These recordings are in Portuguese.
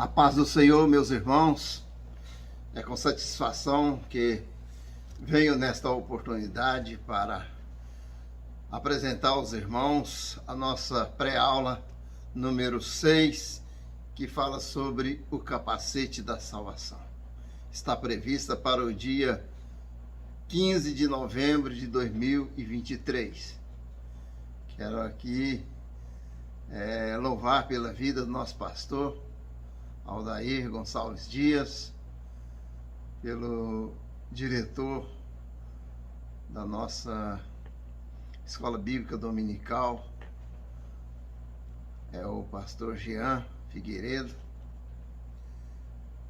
A paz do Senhor, meus irmãos, é com satisfação que venho nesta oportunidade para apresentar aos irmãos a nossa pré-aula número 6, que fala sobre o capacete da salvação. Está prevista para o dia 15 de novembro de 2023. Quero aqui louvar pela vida do nosso pastor Aldair Gonçalves Dias, pelo diretor da nossa Escola Bíblica Dominical, o pastor Jean Figueiredo.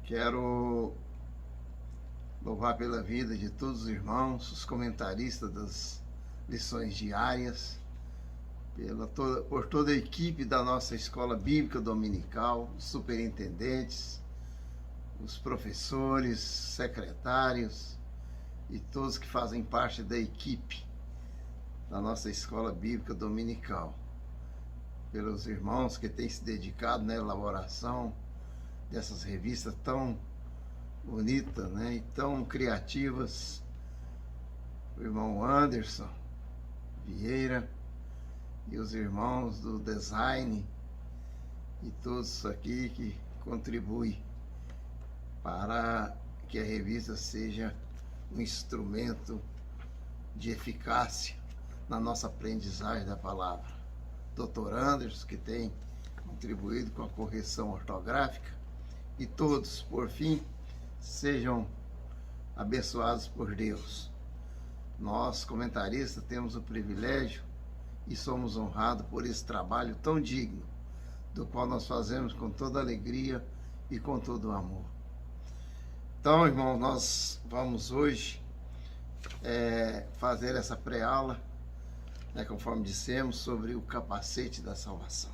Quero louvar pela vida de todos os irmãos, os comentaristas das lições diárias, por toda a equipe da nossa Escola Bíblica Dominical, os superintendentes, os professores, secretários e todos que fazem parte da equipe da nossa Escola Bíblica Dominical. Pelos irmãos que têm se dedicado na elaboração dessas revistas tão bonitas, e tão criativas. O irmão Anderson Vieira e os irmãos do design e todos aqui que contribuem para que a revista seja um instrumento de eficácia na nossa aprendizagem da palavra. Dr. Anderson, que tem contribuído com a correção ortográfica, e todos, por fim, sejam abençoados por Deus. Nós, comentaristas, temos o privilégio e somos honrados por esse trabalho tão digno, do qual nós fazemos com toda alegria e com todo o amor. Então, irmãos, nós vamos hoje fazer essa pré-aula, conforme dissemos, sobre o capacete da salvação.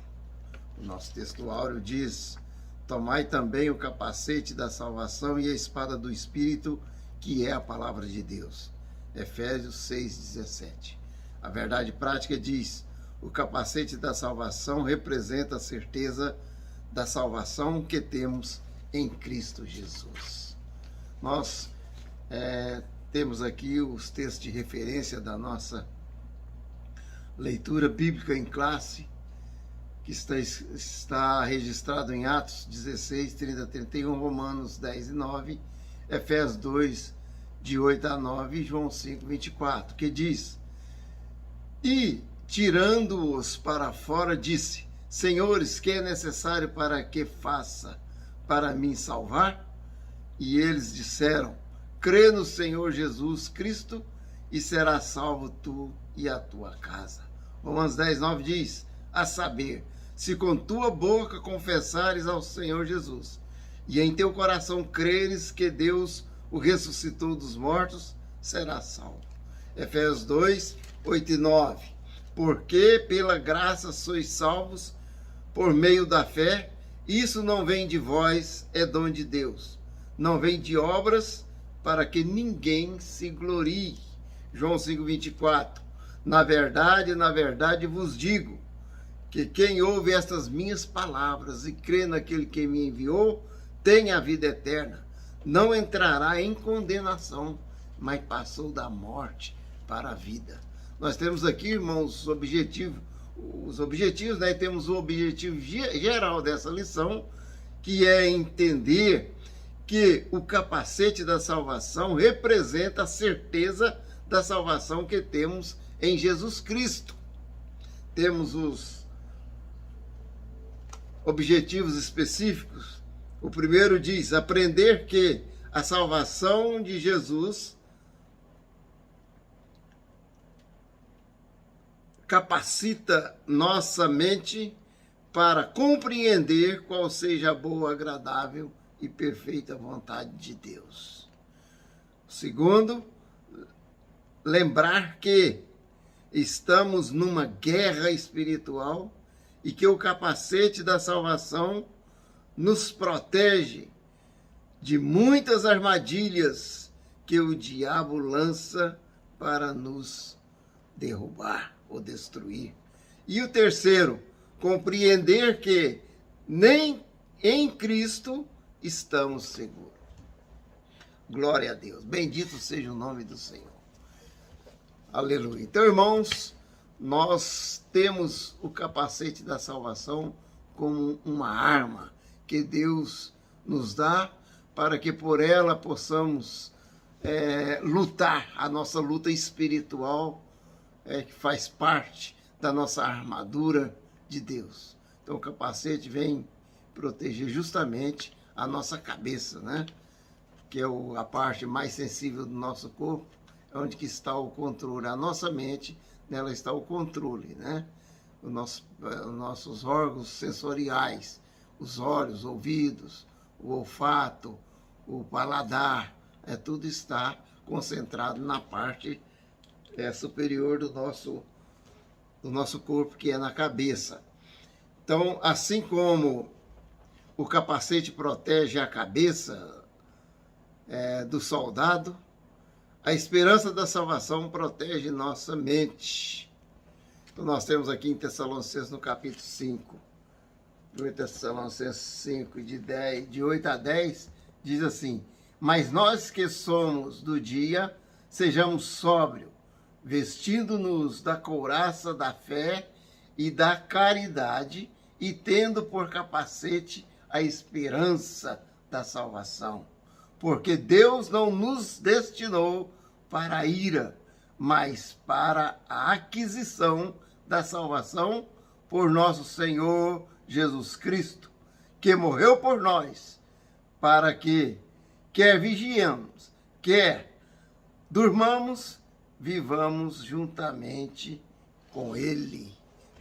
O nosso texto áureo diz: tomai também o capacete da salvação e a espada do Espírito, que é a palavra de Deus. Efésios 6,17. A verdade prática diz: o capacete da salvação representa a certeza da salvação que temos em Cristo Jesus. Nós temos aqui os textos de referência da nossa leitura bíblica em classe, que está registrado em Atos 16, 30 a 31, Romanos 10 e 9, Efésios 2, de 8 a 9 e João 5, 24, que diz: e, tirando-os para fora, disse: Senhores, que é necessário para que faça para mim salvar? E eles disseram: crê no Senhor Jesus Cristo e serás salvo tu e a tua casa. Romanos 10, 9 diz: a saber, se com tua boca confessares ao Senhor Jesus e em teu coração creres que Deus o ressuscitou dos mortos, serás salvo. Efésios 2, 8 e 9. Porque pela graça sois salvos por meio da fé, isso não vem de vós, é dom de Deus. Não vem de obras, para que ninguém se glorie. João 5, 24. Na verdade vos digo, que quem ouve estas minhas palavras e crê naquele que me enviou, tem a vida eterna. Não entrará em condenação, mas passou da morte para a vida. Nós temos aqui, irmãos, os objetivos, temos o objetivo geral dessa lição, que é entender que o capacete da salvação representa a certeza da salvação que temos em Jesus Cristo. Temos os objetivos específicos. O primeiro diz: aprender que a salvação de Jesus capacita nossa mente para compreender qual seja a boa, agradável e perfeita vontade de Deus. Segundo, lembrar que estamos numa guerra espiritual e que o capacete da salvação nos protege de muitas armadilhas que o diabo lança para nos derrubar ou destruir. E o terceiro, compreender que nem em Cristo estamos seguros. Glória a Deus. Bendito seja o nome do Senhor. Aleluia. Então, irmãos, nós temos o capacete da salvação como uma arma que Deus nos dá para que por ela possamos lutar a nossa luta espiritual, que faz parte da nossa armadura de Deus. Então o capacete vem proteger justamente a nossa cabeça, né? Que é a parte mais sensível do nosso corpo, onde que está o controle. A nossa mente, nela está o controle, né? Os nossos órgãos sensoriais, os olhos, ouvidos, o olfato, o paladar, tudo está concentrado na parte superior do nosso corpo, que é na cabeça. Então, assim como o capacete protege a cabeça do soldado, a esperança da salvação protege nossa mente. Então, nós temos aqui em Tessalonicenses, no capítulo 5, 1 Tessalonicenses 5, de 8 a 10, diz assim: mas nós que somos do dia, sejamos sóbrios, vestindo-nos da couraça da fé e da caridade, e tendo por capacete a esperança da salvação. Porque Deus não nos destinou para a ira, mas para a aquisição da salvação por nosso Senhor Jesus Cristo, que morreu por nós, para que, quer vigiemos, quer durmamos, vivamos juntamente com Ele.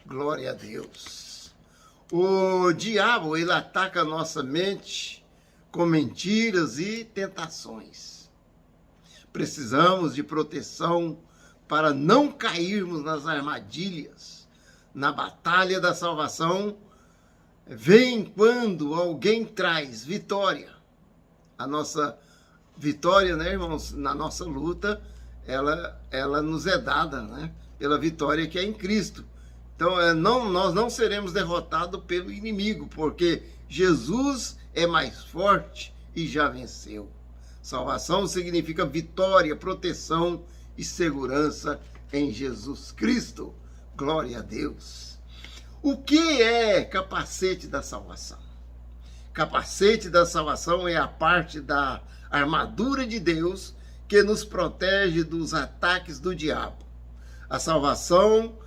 Glória a Deus. O diabo, ele ataca a nossa mente com mentiras e tentações. Precisamos de proteção para não cairmos nas armadilhas. Na batalha da salvação, vem quando alguém traz vitória. A nossa vitória, né, irmãos, na nossa luta, ela nos é dada, né, pela vitória que é em Cristo. Então, nós não seremos derrotados pelo inimigo, porque Jesus é mais forte e já venceu. Salvação significa vitória, proteção e segurança em Jesus Cristo. Glória a Deus. O que é capacete da salvação? Capacete da salvação é a parte da armadura de Deus que nos protege dos ataques do diabo. A salvação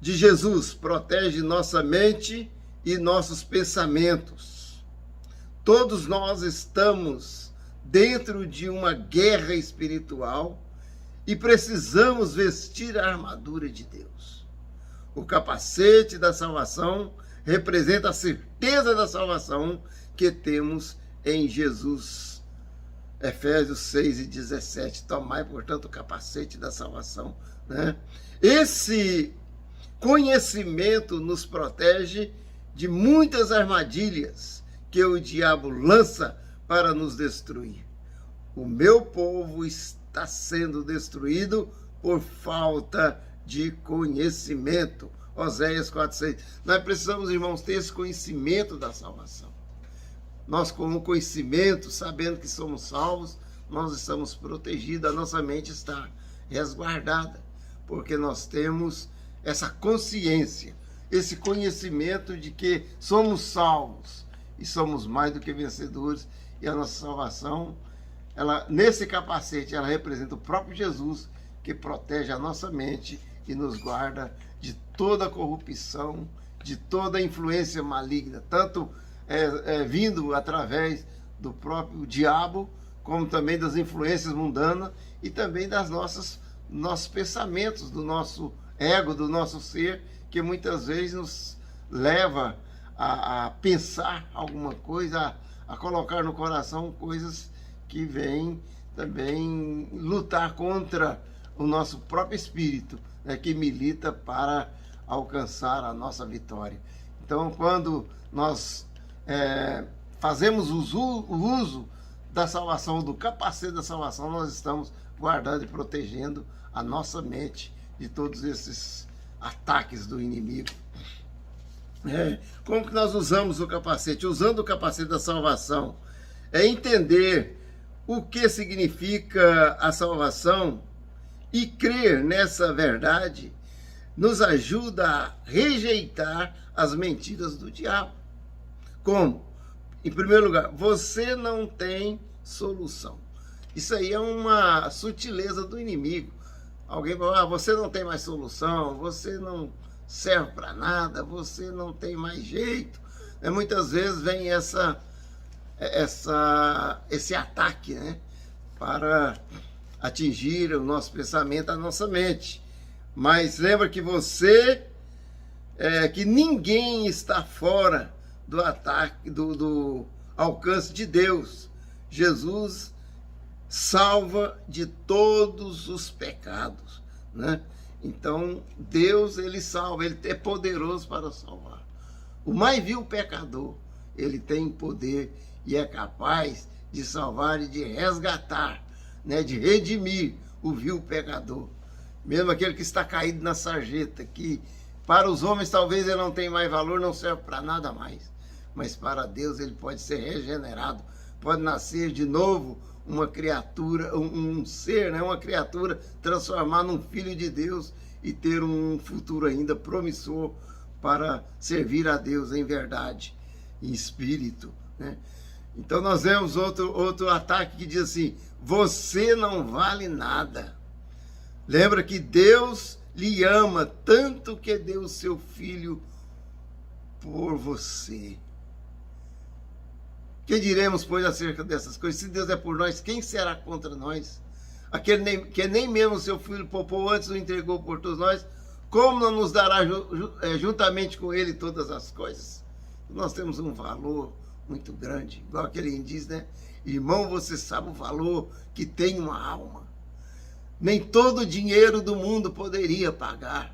de Jesus protege nossa mente e nossos pensamentos. Todos nós estamos dentro de uma guerra espiritual e precisamos vestir a armadura de Deus. O capacete da salvação representa a certeza da salvação que temos em Jesus. Efésios 6:17. Tomai, portanto, o capacete da salvação, né? Esse conhecimento nos protege de muitas armadilhas que o diabo lança para nos destruir. O meu povo está sendo destruído por falta de conhecimento. Oséias 4:6. Nós precisamos, irmãos, ter esse conhecimento da salvação. Nós, com o conhecimento, sabendo que somos salvos, nós estamos protegidos, a nossa mente está resguardada, porque nós temos essa consciência, esse conhecimento de que somos salvos e somos mais do que vencedores, e a nossa salvação, nesse capacete, ela representa o próprio Jesus, que protege a nossa mente e nos guarda de toda corrupção, de toda influência maligna, tanto vindo através do próprio diabo, como também das influências mundanas e também das nossos pensamentos, do nosso ego, do nosso ser, que muitas vezes nos leva a pensar alguma coisa, a colocar no coração coisas que vêm também lutar contra o nosso próprio espírito, né, que milita para alcançar a nossa vitória. Então, quando nós fazemos o uso da salvação, do capacete da salvação, nós estamos guardando e protegendo a nossa mente de todos esses ataques do inimigo. Como que nós usamos o capacete? Usando o capacete da salvação, é entender o que significa a salvação e crer nessa verdade nos ajuda a rejeitar as mentiras do diabo. Como? Em primeiro lugar, você não tem solução. Isso aí é uma sutileza do inimigo. Alguém fala, você não tem mais solução, você não serve para nada, você não tem mais jeito. Muitas vezes vem esse ataque, né, para atingir o nosso pensamento, a nossa mente. Mas lembra que que ninguém está fora do ataque, do alcance de Deus. Jesus salva de todos os pecados, né? Então, Deus, ele salva, ele é poderoso para salvar. O mais vil pecador, ele tem poder e é capaz de salvar e de resgatar, né? De redimir o vil pecador. Mesmo aquele que está caído na sarjeta, que para os homens talvez ele não tenha mais valor, não serve para nada mais. Mas para Deus ele pode ser regenerado, pode nascer de novo uma criatura, um ser, né? Uma criatura transformada num filho de Deus e ter um futuro ainda promissor para servir a Deus em verdade, em espírito, né? Então nós vemos outro ataque que diz assim, você não vale nada. Lembra que Deus lhe ama tanto que deu o seu filho por você. Que diremos, pois, acerca dessas coisas? Se Deus é por nós, quem será contra nós? Aquele que nem mesmo o seu filho poupou antes, o entregou por todos nós, como não nos dará juntamente com ele todas as coisas? Nós temos um valor muito grande, igual aquele diz, né? Irmão, você sabe o valor que tem uma alma. Nem todo o dinheiro do mundo poderia pagar.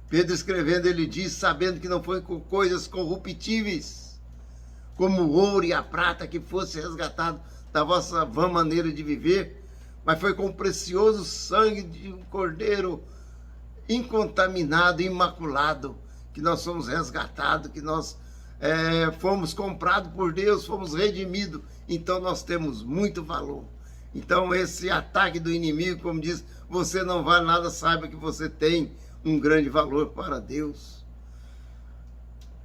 Pedro escrevendo, ele diz, sabendo que não foi com coisas corruptíveis, como o ouro e a prata, que fosse resgatado da vossa vã maneira de viver, mas foi com o precioso sangue de um cordeiro incontaminado, imaculado, que nós somos resgatados, que nós fomos comprados por Deus, fomos redimidos. Então nós temos muito valor. Então esse ataque do inimigo, como diz, você não vale nada, saiba que você tem um grande valor para Deus.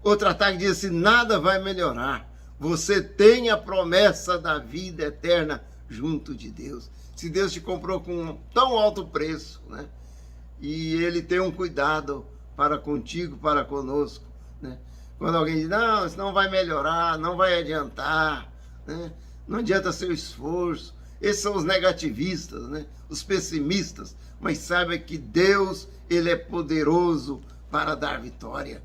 Outro ataque diz assim, nada vai melhorar. Você tem a promessa da vida eterna junto de Deus. Se Deus te comprou com tão alto preço, né? E ele tem um cuidado para contigo, para conosco, né? Quando alguém diz, não, isso não vai melhorar, não vai adiantar, né? Não adianta seu esforço. Esses são os negativistas, né? Os pessimistas. Mas saiba que Deus, ele é poderoso para dar vitória.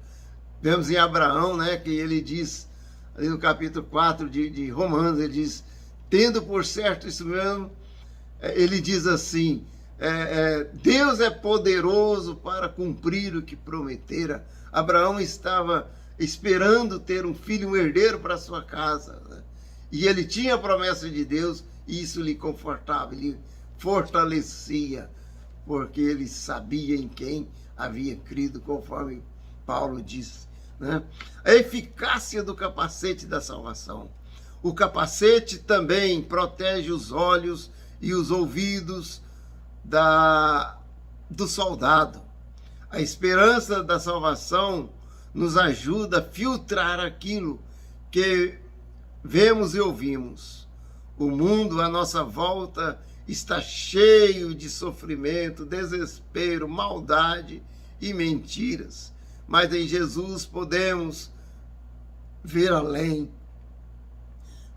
Vemos em Abraão, né, que ele diz, ali no capítulo 4 de Romanos, ele diz, tendo por certo isso mesmo, ele diz assim, Deus é poderoso para cumprir o que prometera. Abraão estava esperando ter um filho, um herdeiro para sua casa, né? E ele tinha a promessa de Deus, e isso lhe confortava, lhe fortalecia, porque ele sabia em quem havia crido, conforme Paulo disse, né? A eficácia do capacete da salvação. O capacete também protege os olhos e os ouvidos do soldado. A esperança da salvação nos ajuda a filtrar aquilo que vemos e ouvimos. O mundo à nossa volta está cheio de sofrimento, desespero, maldade e mentiras. Mas em Jesus podemos ver além.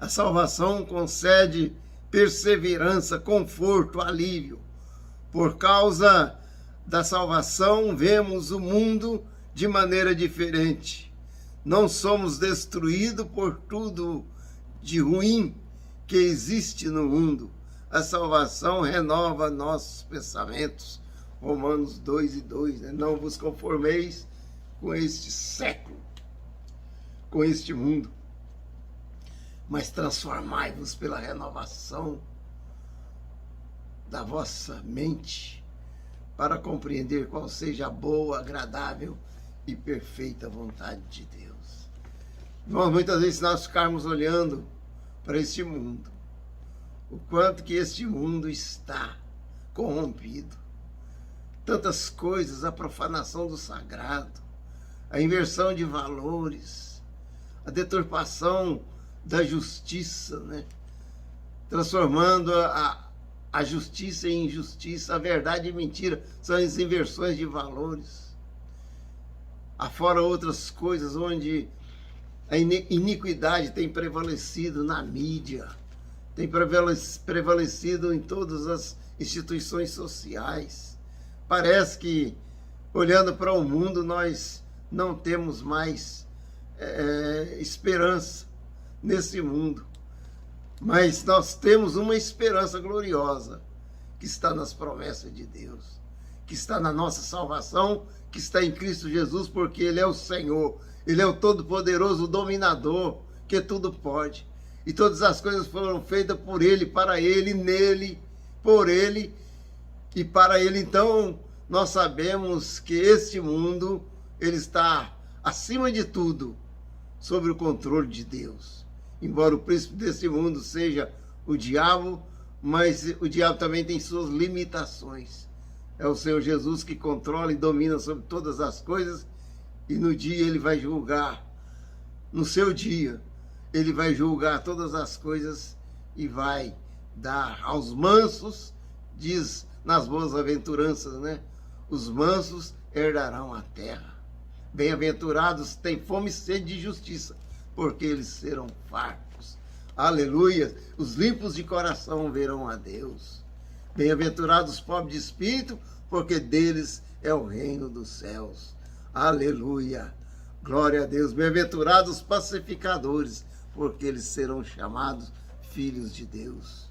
A salvação concede perseverança, conforto, alívio. Por causa da salvação, vemos o mundo de maneira diferente. Não somos destruídos por tudo de ruim que existe no mundo. A salvação renova nossos pensamentos. Romanos 2:2, né? Não vos conformeis com este século, com este mundo, mas transformai-vos pela renovação da vossa mente, para compreender qual seja a boa, agradável e perfeita vontade de Deus. Irmãos, muitas vezes nós ficarmos olhando para este mundo, o quanto que este mundo está corrompido. Tantas coisas, a profanação do sagrado, a inversão de valores, a deturpação da justiça, né? Transformando a justiça em injustiça, a verdade em mentira, são as inversões de valores. Afora outras coisas onde a iniquidade tem prevalecido na mídia, tem prevalecido em todas as instituições sociais. Parece que, olhando para o mundo, nós não temos mais esperança nesse mundo. Mas nós temos uma esperança gloriosa, que está nas promessas de Deus, que está na nossa salvação, que está em Cristo Jesus, porque Ele é o Senhor, Ele é o Todo-Poderoso, o Dominador, que tudo pode. E todas as coisas foram feitas por Ele, para Ele, nele, por Ele e para Ele. Então, nós sabemos que este mundo, ele está, acima de tudo, sob o controle de Deus. Embora o príncipe desse mundo seja o diabo, mas o diabo também tem suas limitações. É o Senhor Jesus que controla e domina sobre todas as coisas, e no dia ele vai julgar, no seu dia, ele vai julgar todas as coisas e vai dar aos mansos, diz nas boas aventuranças, né? Os mansos herdarão a terra. Bem-aventurados têm fome e sede de justiça, porque eles serão fartos. Aleluia! Os limpos de coração verão a Deus. Bem-aventurados os pobres de espírito, porque deles é o reino dos céus. Aleluia! Glória a Deus! Bem-aventurados os pacificadores, porque eles serão chamados filhos de Deus.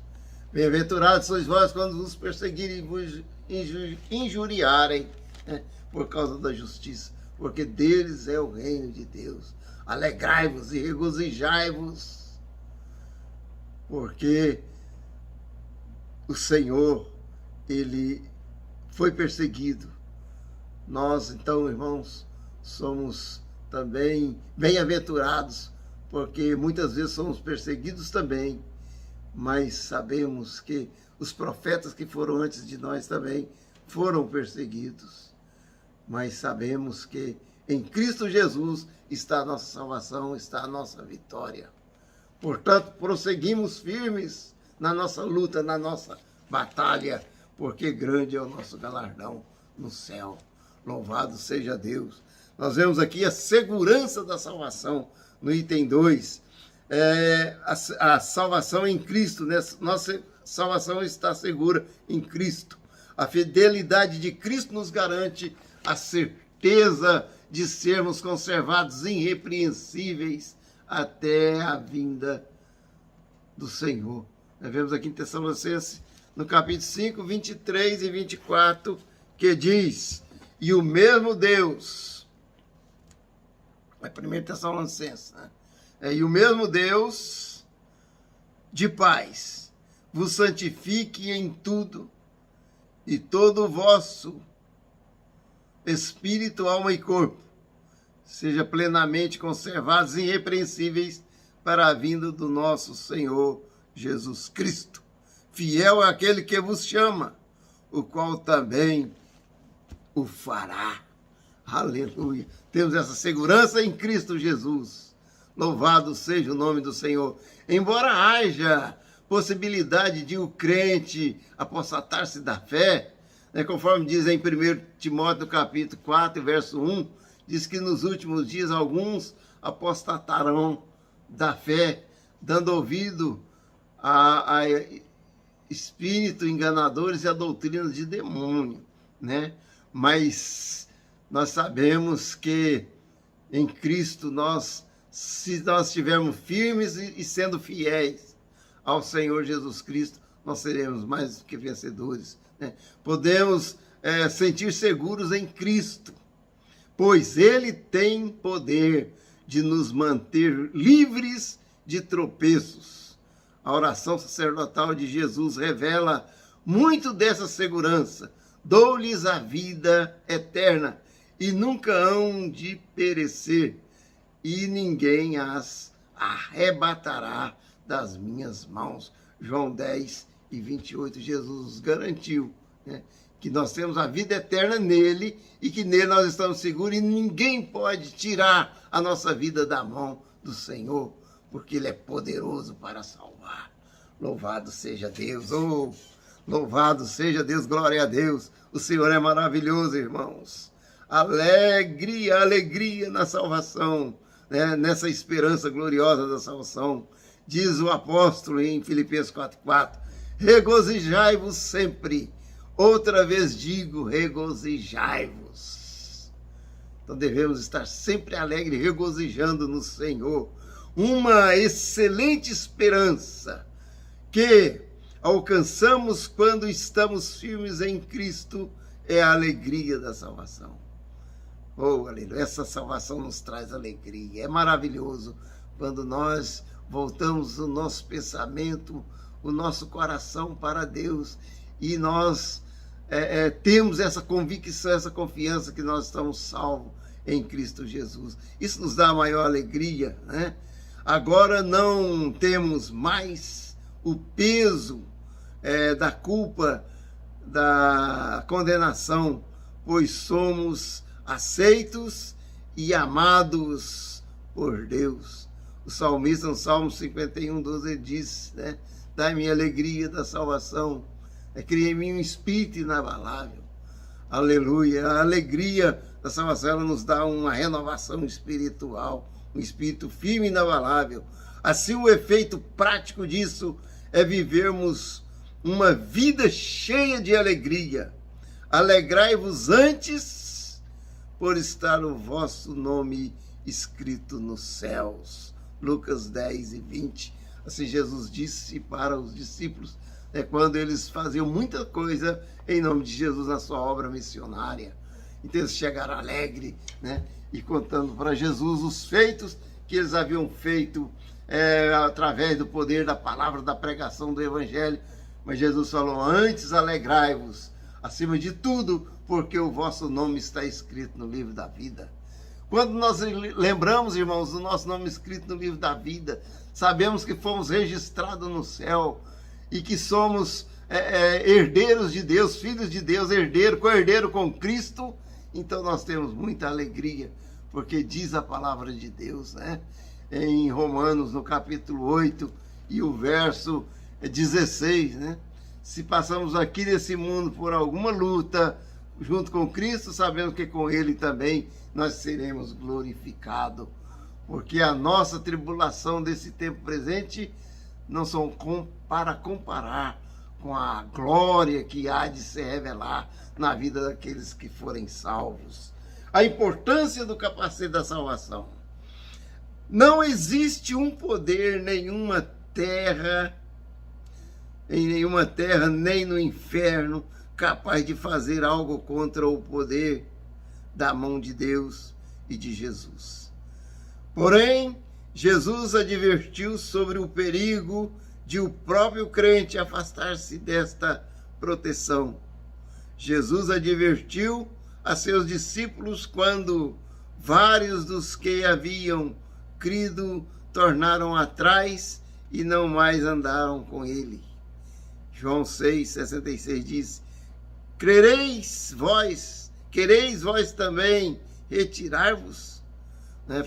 Bem-aventurados sois vós quando vos perseguirem e vos injuriarem, né, por causa da justiça, porque deles é o reino de Deus. Alegrai-vos e regozijai-vos, porque o Senhor, Ele foi perseguido. Nós, então, irmãos, somos também bem-aventurados, porque muitas vezes somos perseguidos também, mas sabemos que os profetas que foram antes de nós também foram perseguidos. Mas sabemos que em Cristo Jesus está a nossa salvação, está a nossa vitória. Portanto, prosseguimos firmes na nossa luta, na nossa batalha, porque grande é o nosso galardão no céu. Louvado seja Deus. Nós vemos aqui a segurança da salvação, no item 2. A salvação em Cristo, né? Nossa salvação está segura em Cristo. A fidelidade de Cristo nos garante a certeza de sermos conservados irrepreensíveis até a vinda do Senhor. Nós vemos aqui em Tessalonicenses, no capítulo 5, 23 e 24, que diz: e o mesmo Deus, é 1 Tessalonicenses, né? E o mesmo Deus de paz vos santifique em tudo, e todo o vosso espírito, alma e corpo seja plenamente conservados e irrepreensíveis para a vinda do nosso Senhor Jesus Cristo. Fiel é aquele que vos chama, o qual também o fará. Aleluia! Temos essa segurança em Cristo Jesus. Louvado seja o nome do Senhor. Embora haja possibilidade de o crente apostatar-se da fé, né, conforme diz em 1 Timóteo capítulo 4, verso 1, diz que nos últimos dias alguns apostatarão da fé, dando ouvido a espíritos enganadores e a doutrina de demônio, né? Mas nós sabemos que em Cristo se nós estivermos firmes e sendo fiéis ao Senhor Jesus Cristo, nós seremos mais do que vencedores, né? Podemos sentir seguros em Cristo, pois Ele tem poder de nos manter livres de tropeços. A oração sacerdotal de Jesus revela muito dessa segurança. Dou-lhes a vida eterna, e nunca hão de perecer, e ninguém as arrebatará das minhas mãos. João 10:28, Jesus garantiu, né, que nós temos a vida eterna nele e que nele nós estamos seguros e ninguém pode tirar a nossa vida da mão do Senhor, porque ele é poderoso para salvar. Louvado seja Deus, oh, louvado seja Deus, glória a Deus. O Senhor é maravilhoso, irmãos. Alegria, alegria na salvação, né? Nessa esperança gloriosa da salvação. Diz o apóstolo em Filipenses 4:4, regozijai-vos sempre. Outra vez digo, regozijai-vos. Então devemos estar sempre alegres, regozijando no Senhor. Uma excelente esperança que alcançamos quando estamos firmes em Cristo é a alegria da salvação. Oh, aleluia! Essa salvação nos traz alegria. É maravilhoso quando nós voltamos o nosso pensamento, o nosso coração para Deus e nós temos essa convicção, essa confiança que nós estamos salvos em Cristo Jesus. Isso nos dá a maior alegria, né? Agora não temos mais o peso da culpa, da condenação, pois somos aceitos e amados por Deus. O salmista, no Salmo 51:12, diz, né, dai-me a alegria da salvação, cria em mim um espírito inabalável. Aleluia! A alegria da salvação, ela nos dá uma renovação espiritual, um espírito firme e inabalável. Assim, o efeito prático disso é vivermos uma vida cheia de alegria. Alegrai-vos antes por estar o vosso nome escrito nos céus. Lucas 10:20. Assim Jesus disse para os discípulos, quando eles faziam muita coisa em nome de Jesus na sua obra missionária. Então eles chegaram alegres, né, e contando para Jesus os feitos que eles haviam feito através do poder da palavra, da pregação do Evangelho. Mas Jesus falou, antes alegrai-vos, acima de tudo, porque o vosso nome está escrito no livro da vida. Quando nós lembramos, irmãos, do nosso nome escrito no livro da vida, sabemos que fomos registrados no céu e que somos herdeiros de Deus, filhos de Deus, co-herdeiro com Cristo. Então nós temos muita alegria, porque diz a palavra de Deus, né, em Romanos, no capítulo 8 e o verso 16, né? Se passamos aqui nesse mundo por alguma luta junto com Cristo, sabemos que com Ele também nós seremos glorificados, porque a nossa tribulação desse tempo presente não são para comparar com a glória que há de se revelar na vida daqueles que forem salvos. A importância do capacete da salvação. Não existe um poder em nenhuma terra, nem no inferno, capaz de fazer algo contra o poder da mão de Deus e de Jesus. Porém, Jesus advertiu sobre o perigo de o próprio crente afastar-se desta proteção. Jesus advertiu a seus discípulos quando vários dos que haviam crido tornaram atrás e não mais andaram com ele. João 6:66 diz, quereis vós também retirar-vos?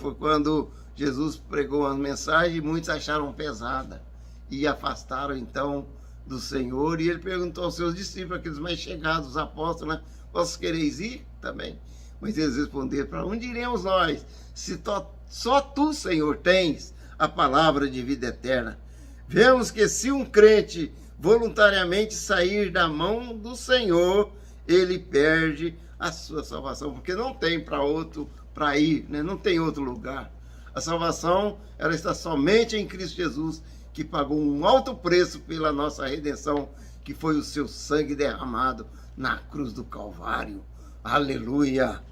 Foi quando Jesus pregou a mensagem e muitos acharam pesada e afastaram então do Senhor. E ele perguntou aos seus discípulos, aqueles mais chegados, os apóstolos, né, vós quereis ir também? Mas eles responderam, para onde iremos nós? Se só tu, Senhor, tens a palavra de vida eterna. Vemos que se um crente voluntariamente sair da mão do Senhor, ele perde a sua salvação, porque não tem para ir, né? Não tem outro lugar. A salvação, ela está somente em Cristo Jesus, que pagou um alto preço pela nossa redenção, que foi o seu sangue derramado na cruz do Calvário. Aleluia!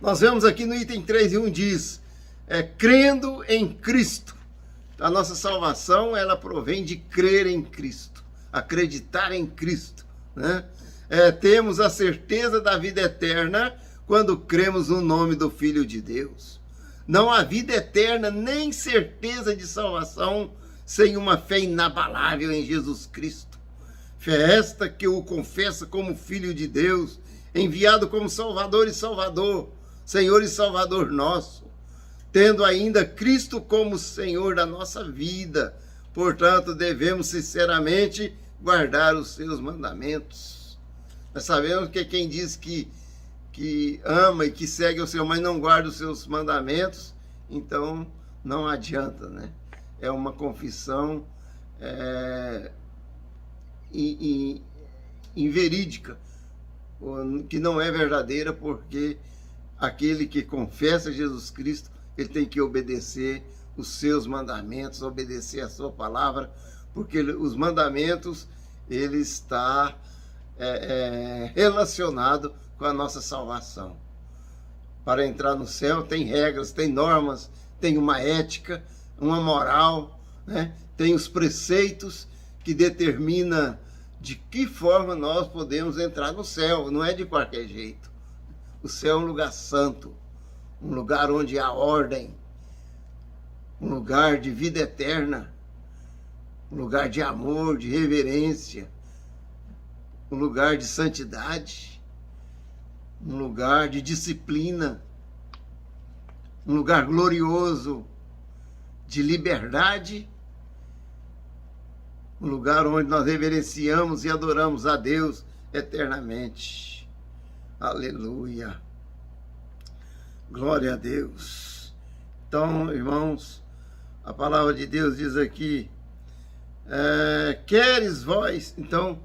Nós vemos aqui no item 3:1 diz, crendo em Cristo. A nossa salvação, ela provém de crer em Cristo, acreditar em Cristo, né? Temos a certeza da vida eterna quando cremos no nome do Filho de Deus. Não há vida eterna nem certeza de salvação sem uma fé inabalável em Jesus Cristo. Fé esta que o confessa como Filho de Deus, enviado como Salvador e Salvador, Senhor e Salvador nosso, tendo ainda Cristo como Senhor da nossa vida. Portanto, devemos sinceramente guardar os seus mandamentos. Nós sabemos que quem diz que ama e que segue o Senhor, mas não guarda os seus mandamentos, então não adianta, né? É uma confissão inverídica, que não é verdadeira, porque aquele que confessa Jesus Cristo, ele tem que obedecer os seus mandamentos, obedecer a sua palavra, porque os mandamentos, ele está relacionado com a nossa salvação. Para entrar no céu tem regras, tem normas, tem uma ética, uma moral, né? Tem os preceitos que determinam de que forma nós podemos entrar no céu. Não é de qualquer jeito. O céu é um lugar santo, um lugar onde há ordem, um lugar de vida eterna, um lugar de amor, de reverência, um lugar de santidade, um lugar de disciplina, um lugar glorioso de liberdade, um lugar onde nós reverenciamos e adoramos a Deus eternamente. Aleluia. Glória a Deus. Então, irmãos, a palavra de Deus diz aqui, queres vós, então,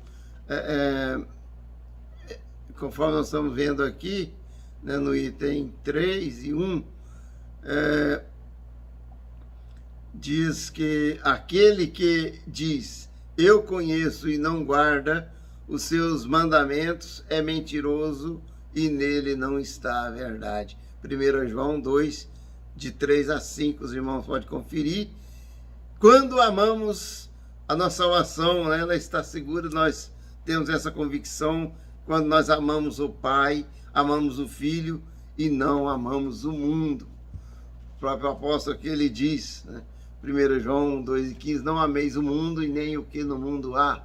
conforme nós estamos vendo aqui, né, no item 3 e 1, diz que aquele que diz, eu conheço e não guarda os seus mandamentos, é mentiroso e nele não está a verdade. 1 João 2, de 3 a 5, os irmãos podem conferir. Quando amamos a nossa salvação, né, ela está segura, nós temos essa convicção quando nós amamos o Pai, amamos o Filho e não amamos o mundo. O próprio apóstolo aqui, ele diz, né, 1 João 2,15, não ameis o mundo e nem o que no mundo há.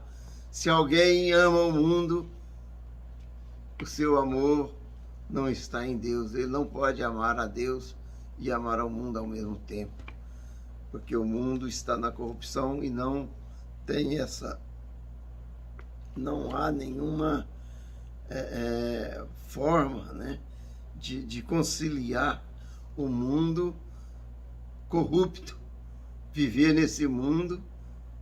Se alguém ama o mundo, o seu amor não está em Deus. Ele não pode amar a Deus e amar ao mundo ao mesmo tempo, porque o mundo está na corrupção e não tem não há nenhuma forma, né, de conciliar o mundo corrupto, viver nesse mundo,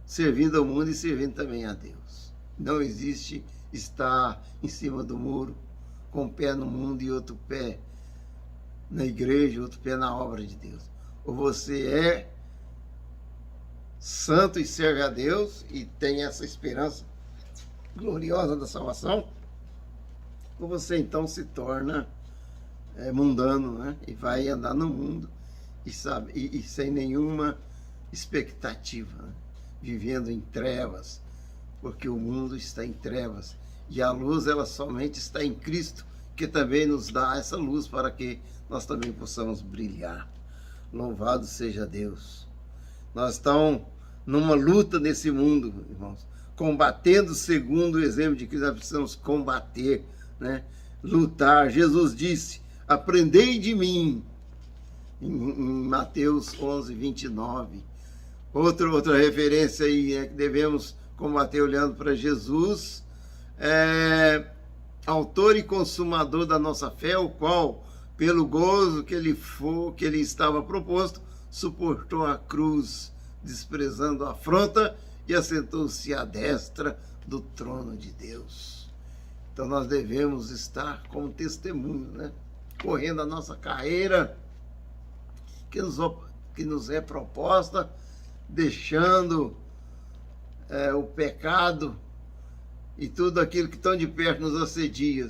servindo ao mundo e servindo também a Deus. Não existe estar em cima do muro, com um pé no mundo e outro pé na igreja, outro pé na obra de Deus. Ou você é santo e serve a Deus e tem essa esperança gloriosa da salvação, ou você então se torna mundano, né? E vai andar no mundo e sem nenhuma expectativa, né? Vivendo em trevas, porque o mundo está em trevas e a luz, ela somente está em Cristo, que também nos dá essa luz para que nós também possamos brilhar. Louvado seja Deus. Nós estamos numa luta nesse mundo, irmãos, combatendo segundo o exemplo de Cristo. Nós precisamos combater, né? Lutar. Jesus disse, aprendei de mim, em Mateus 11, 29. Outra referência aí, que devemos combater olhando para Jesus, autor e consumador da nossa fé, o qual, pelo gozo que ele estava proposto, suportou a cruz, desprezando a afronta, e assentou-se à destra do trono de Deus. Então nós devemos estar como testemunho, né? Correndo a nossa carreira que nos é proposta, deixando o pecado e tudo aquilo que tão de perto nos assedia,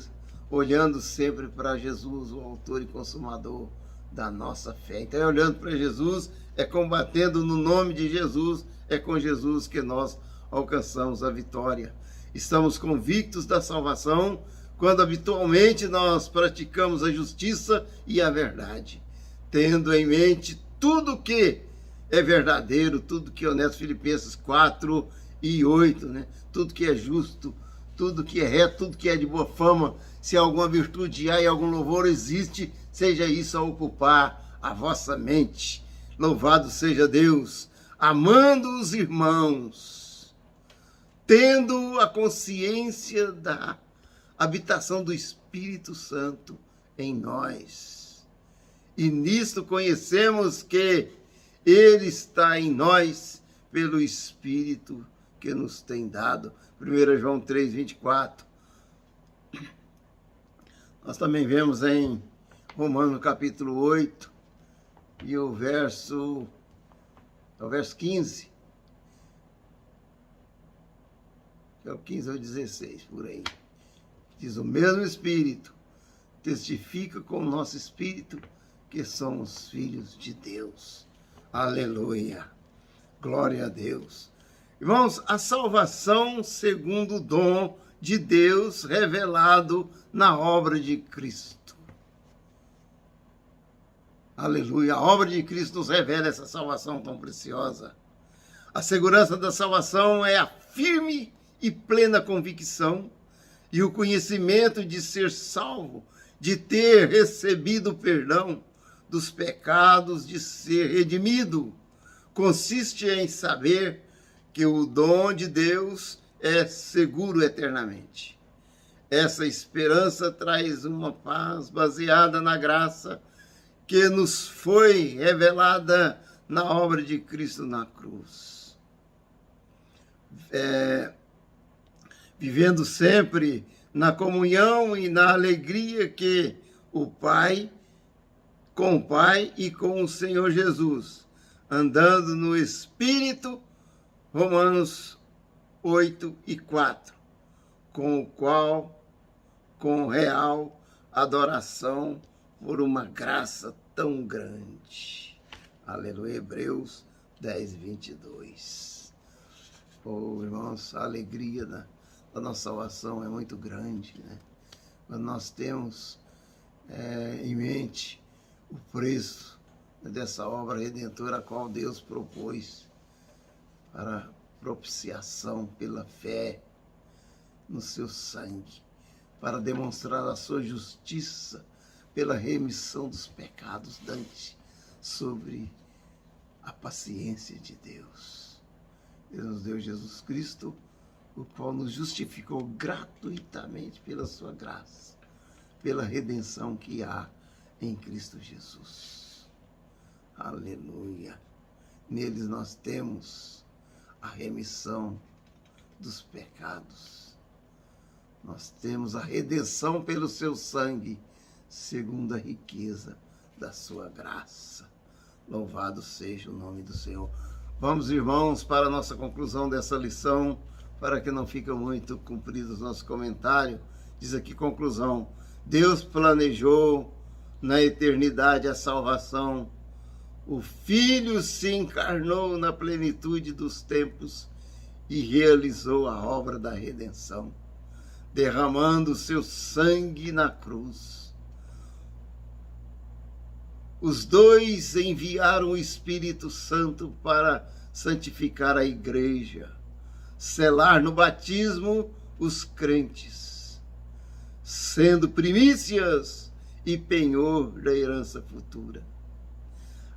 olhando sempre para Jesus, o autor e consumador da nossa fé. Então, olhando para Jesus, combatendo no nome de Jesus, com Jesus que nós alcançamos a vitória. Estamos convictos da salvação quando habitualmente nós praticamos a justiça e a verdade, tendo em mente tudo que é verdadeiro, tudo que é honesto, Filipenses 4:8, né? Tudo que é justo, tudo que é reto, tudo que é de boa fama, se alguma virtude há e algum louvor existe, seja isso a ocupar a vossa mente. Louvado seja Deus, amando os irmãos, tendo a consciência da habitação do Espírito Santo em nós. E nisto conhecemos que Ele está em nós pelo Espírito que nos tem dado. 1 João 3:24. Nós também vemos em Romanos capítulo 8 e o verso 15. Que é o 15 ou 16, por aí. Diz: o mesmo Espírito testifica com o nosso Espírito que somos filhos de Deus. Aleluia. Glória a Deus. Irmãos, a salvação segundo o dom de Deus revelado na obra de Cristo. Aleluia. A obra de Cristo nos revela essa salvação tão preciosa. A segurança da salvação é a firme e plena convicção e o conhecimento de ser salvo, de ter recebido o perdão dos pecados, de ser redimido. Consiste em saber que o dom de Deus é seguro eternamente. Essa esperança traz uma paz baseada na graça que nos foi revelada na obra de Cristo na cruz. Vivendo sempre na comunhão e na alegria que com o Pai e com o Senhor Jesus, andando no Espírito, Romanos 8:4, com o qual, com real adoração por uma graça tão grande. Aleluia. Hebreus 10:22. Oh, irmãos, a alegria da nossa salvação é muito grande, né? Quando nós temos em mente o preço dessa obra redentora a qual Deus propôs para propiciação pela fé no seu sangue, para demonstrar a sua justiça pela remissão dos pecados dantes sobre a paciência de Deus. Deus nos deu Jesus Cristo, o qual nos justificou gratuitamente pela sua graça, pela redenção que há em Cristo Jesus. Aleluia. Neles nós temos a remissão dos pecados. Nós temos a redenção pelo seu sangue, segundo a riqueza da sua graça. Louvado seja o nome do Senhor. Vamos, irmãos, para a nossa conclusão dessa lição, para que não fique muito comprido o nosso comentário. Diz aqui, conclusão: Deus planejou na eternidade a salvação. O Filho se encarnou na plenitude dos tempos e realizou a obra da redenção, derramando seu sangue na cruz. Os dois enviaram o Espírito Santo para santificar a igreja, selar no batismo os crentes, sendo primícias e penhor da herança futura.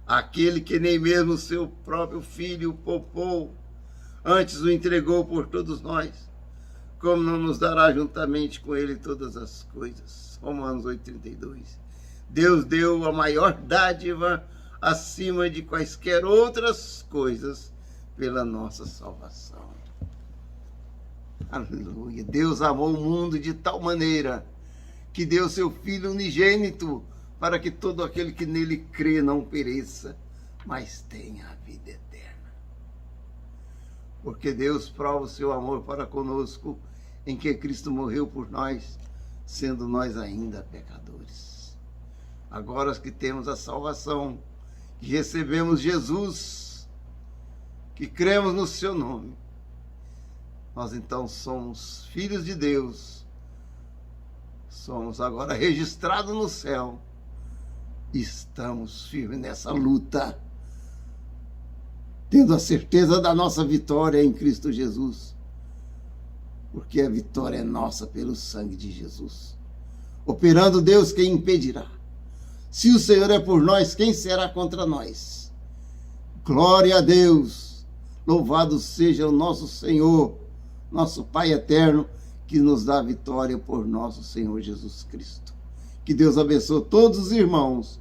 Aquele que nem mesmo seu próprio Filho poupou, antes o entregou por todos nós, como não nos dará juntamente com ele todas as coisas? Romanos 8:32. Deus deu a maior dádiva acima de quaisquer outras coisas pela nossa salvação. Aleluia. Deus amou o mundo de tal maneira que deu seu Filho unigênito para que todo aquele que nele crê não pereça, mas tenha a vida eterna. Porque Deus prova o seu amor para conosco em que Cristo morreu por nós, sendo nós ainda pecadores. Agora que temos a salvação, que recebemos Jesus, que cremos no seu nome, nós então somos filhos de Deus, somos agora registrados no céu. Estamos firmes nessa luta, tendo a certeza da nossa vitória em Cristo Jesus, porque a vitória é nossa pelo sangue de Jesus. Operando Deus, quem impedirá? Se o Senhor é por nós, quem será contra nós? Glória a Deus! Louvado seja o nosso Senhor, nosso Pai eterno, que nos dá vitória por nosso Senhor Jesus Cristo. Que Deus abençoe todos os irmãos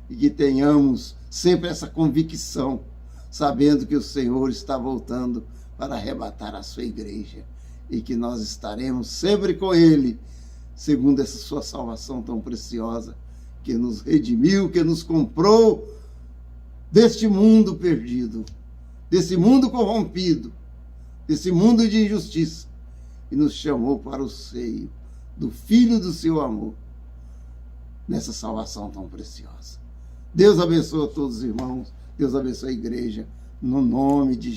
e que tenhamos sempre essa convicção, sabendo que o Senhor está voltando para arrebatar a sua igreja e que nós estaremos sempre com Ele, segundo essa sua salvação tão preciosa, que nos redimiu, que nos comprou deste mundo perdido, desse mundo corrompido, desse mundo de injustiça, e nos chamou para o seio do Filho do seu amor, nessa salvação tão preciosa. Deus abençoe a todos os irmãos, Deus abençoe a igreja, no nome de Jesus.